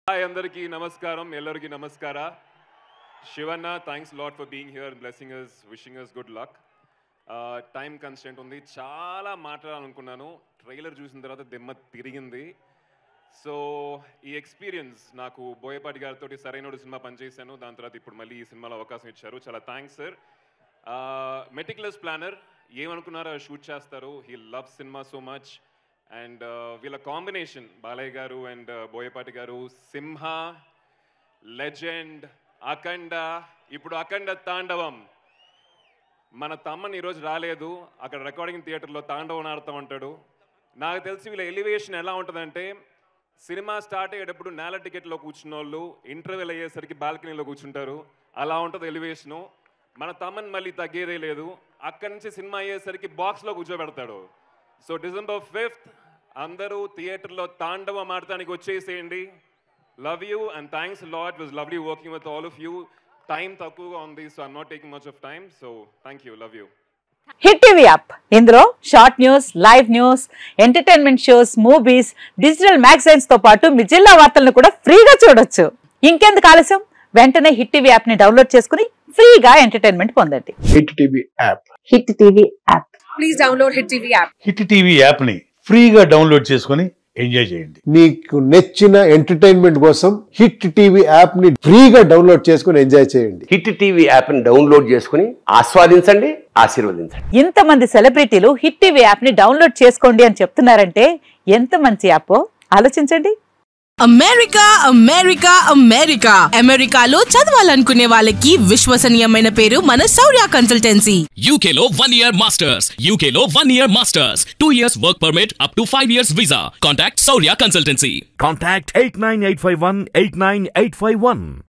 Hi, Andariki Namaskaram, Ellariki Namaskara. Shivanna, thanks a lot for being here and blessing us, wishing us good luck. Time constraint undi. Chala maatladalanukunnanu. Trailer చూసిన తర్వాత దెమ్మ తిరిగింది. So ఈ experience నాకు బోయపాటి గారితో Sarainodu cinema పనిచేశాను. దాని తర్వాత ఇప్పుడు మళ్ళీ ఈ సినిమాలో అవకాశం ఇచ్చారు. చాలా థ్యాంక్స్ సార్. మెటిక్యులస్ ప్లానర్, ఏమనుకున్నారో షూట్ చేస్తారు. He loves cinema so much. And వీళ్ళ కాంబినేషన్ బాలయ్య గారు అండ్ బోయపాటి గారు, సింహ, లెజెండ్, అఖండ, ఇప్పుడు అఖండ తాండవం. మన తమ్మని ఈరోజు రాలేదు, అక్కడ రికార్డింగ్ థియేటర్లో తాండవం ఆడుతూ ఉంటాడు. నాకు తెలిసి వీళ్ళ ఎలివేషన్ ఎలా ఉంటుందంటే, సినిమా స్టార్ట్ అయ్యేటప్పుడు నేల టికెట్లో కూర్చున్న వాళ్ళు ఇంటర్వెల్ అయ్యేసరికి బాల్కనీలో కూర్చుంటారు. అలా ఉంటుంది ఎలివేషను. మన తమ్మని మళ్ళీ తగ్గేదే లేదు. అక్కడి నుంచి సినిమా అయ్యేసరికి బాక్స్లో కూర్చోబెడతాడు. సో December 5th అందరూ థియేటర్లో తాండవం ఆడటానికి వచ్చేసేయండి. Love you and thanks lot. Was lovely working with all of you. Time తక్కువగా ఉంది, so I'm not taking much of time. So thank you, love you. Hit TV app, ఇందులో short news, live news, entertainment shows, movies, digital magazines తో పాటు మీ జిల్లా వార్తలను కూడా ఫ్రీగా చూడొచ్చు. ఇంకెందుకు ఆలస్యం, వెంటనే హిట్ టీవీ యాప్ ని డౌన్లోడ్ చేసుకుని ఫ్రీగా ఎంటర్టైన్మెంట్ పొందండి. Hit TV app. Hit TV app. Please download hit TV app. Hit TV app ని ఫ్రీగా డౌన్లోడ్ చేసుకుని ఎంజాయ్ చేయండి. మీకు నచ్చిన ఎంటర్టైన్మెంట్ కోసం హిట్ టీవీ యాప్ ని ఫ్రీగా డౌన్లోడ్ చేసుకుని ఎంజాయ్ చేయండి. హిట్ టీవీ యాప్ ని డౌన్లోడ్ చేసుకుని ఆస్వాదించండి, ఆశీర్వదించండి. ఇంతమంది సెలబ్రిటీలు హిట్ టీవీ యాప్ ని డౌన్లోడ్ చేసుకోండి అని చెప్తున్నారంటే ఎంత మంచి యాప్ ఆలోచించండి. అమెరికా అమెరికా అమెరికా అమెరికాలో చదవాలనుకునే వాళ్ళకి విశ్వసనీయమైన పేరు మన శౌర్య కన్సల్టెన్సీ. UK లో 1 year masters, UK లో 1 year masters, 2 years work permit up to 5 years visa. Contact Saurya Consultancy. Contact 89851 89851.